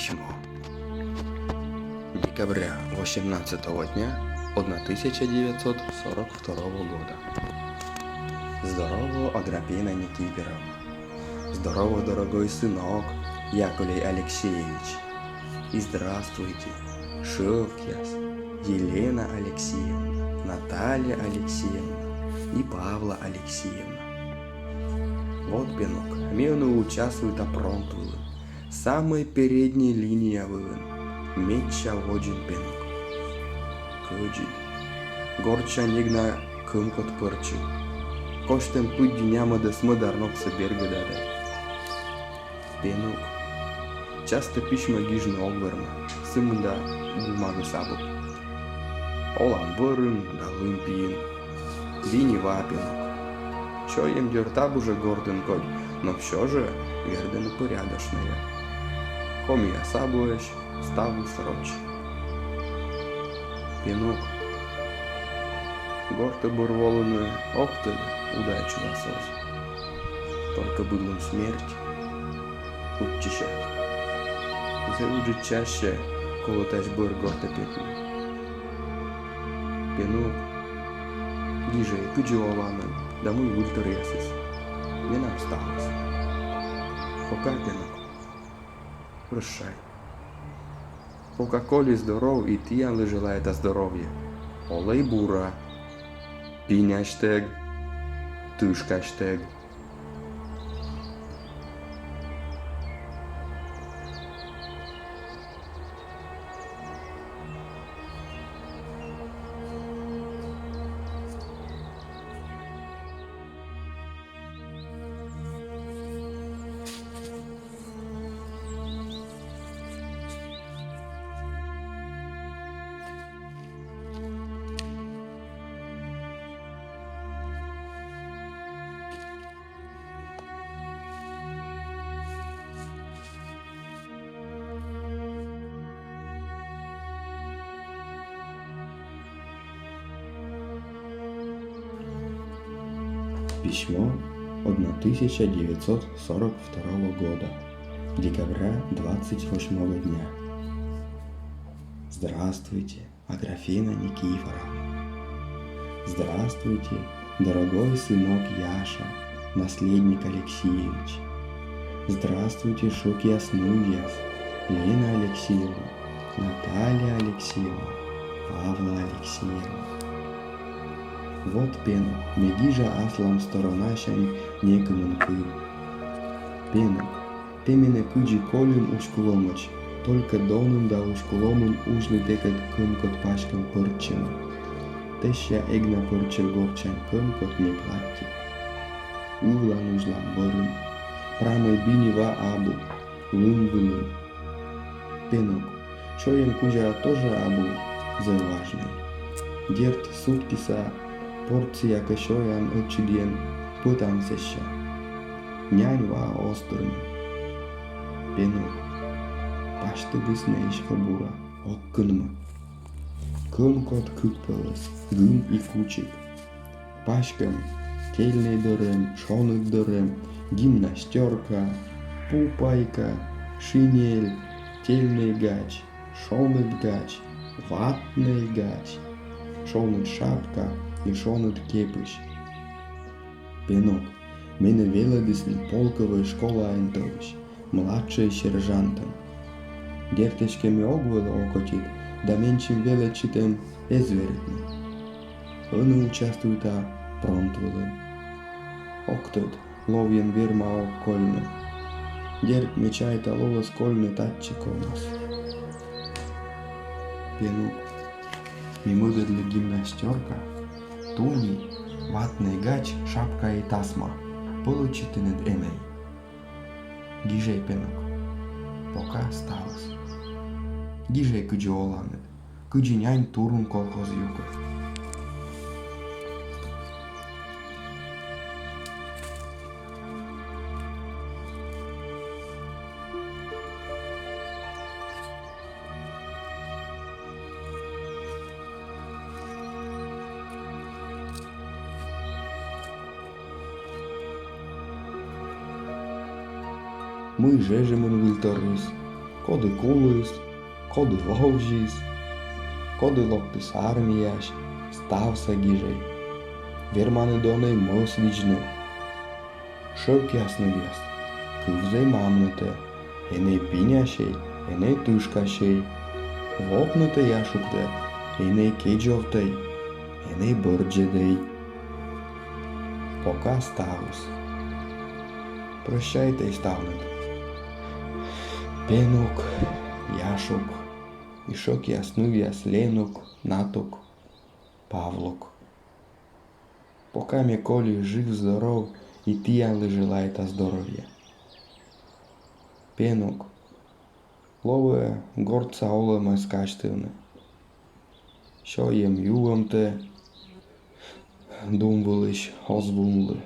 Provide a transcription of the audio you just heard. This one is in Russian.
Письмо. Декабря 18 дня 1942 года. Здорово, Агриппина Никифоровна. Здорово, дорогой сынок Яковлей Алексеевич. И здравствуйте, Шевкяс, Елена Алексеевна, Наталья Алексеевна и Павла Алексеевна. Вот, пинок, мирно участвует опронтую. Самой передней линии вывен. Меча водин пинок. Куджи. Горча нигна кымкот пырчи. Коштем путь дняма да смыдарнок берга даде. Пинок. Часто письма гижна огверна. Сымында бумага сабу. Олам вырын да лымпиин. Вини вапинок. Що їм дюртаб уже горден кодь, но все же вердено порядочная. Комия сабуеш, ставу сроч. Пинок. Горты бурволенную, октель, удачу насос. Только быдлом смерть, утчищать. Зауджит чаще, колотач быр горта пекли. Пинок. Гиже, кыджи оламен. Домой в ультресис. Не нам сталось. Пока, пинок. Прощай. Пока Коли здоров, и Тиан желает здоровья. Олей бура. Пиняштег. Тышкаштег. Письмо 1942 года, декабря 28 дня. Здравствуйте, Агриппина Никифоровна. Здравствуйте, дорогой сынок Яша, наследник Алексеевич. Здравствуйте, Шевкяс Нуяс, Лена Алексеевна, Наталья Алексеевна, Павла Алексеевна. Вот пенок, мегижа аслам сторонашен некомен кыл. Пенок, темене кыджи колюн ушкуломыч, только донын да ушкуломын ужлы декет кымкот пашкан пырчын. Теща эгна пырчыр горчан кымкот не платти. Улан ужлан бырын, прамой бинева абу, лын-вылын. Пенок, шоем кужа тоже абу, заважный. Дерт суткиса, порция кашоян очиден путан сеща. Няньва острын. Пенок. Пашты быснеиш хабура. Оккынма. Кымкот кыкпылыс. Гым и кучик. Пашкам. Тельный дырым. Шонык дырым. Гимнастерка. Пупайка. Шинель. Тельный гач. Шонык гач. Ватный гач. Шонык шапка. И шонут кепыш. Пенок, мене веледисни полковая школа айнтовыш, младший сержантом. Дертешкеми огвыла окотит, да меньшим веле читем эзверетно. Ыны участвуйта пронтвылын. Октот ловьен верма оккольно. Дерт мечайта лова скольны татчиконос. Пенок, мимыда для гимнастерка. Туни, ватный гач, шапка и тасма. Получите над эмей. Гижей пенок. Пока осталось. Гижей кыджи оланет. Кыджи нянь турун колхоз юков. Мы жежемын вылторыз, Kody kulis, kody laužys, kody loktis armijas, stavsa gižai. Viermani donai mosvični. Šok jasnuvies, kuvzai mamnute, enei pinjašiai, enei tuškašiai. Vopnute jašukte, enei kedžovtai, enei борджедей. Пока ставус. Прощайте, ставнут. Пенок, яшок, ішок яснув'яс, ленок, наток, Павлок. Пока Миколі жив, здоров, і тіяли желаєте здоров'я. Пенок, лове горца олема скачтивне. Що єм ювом те, думвелиш, озвумли.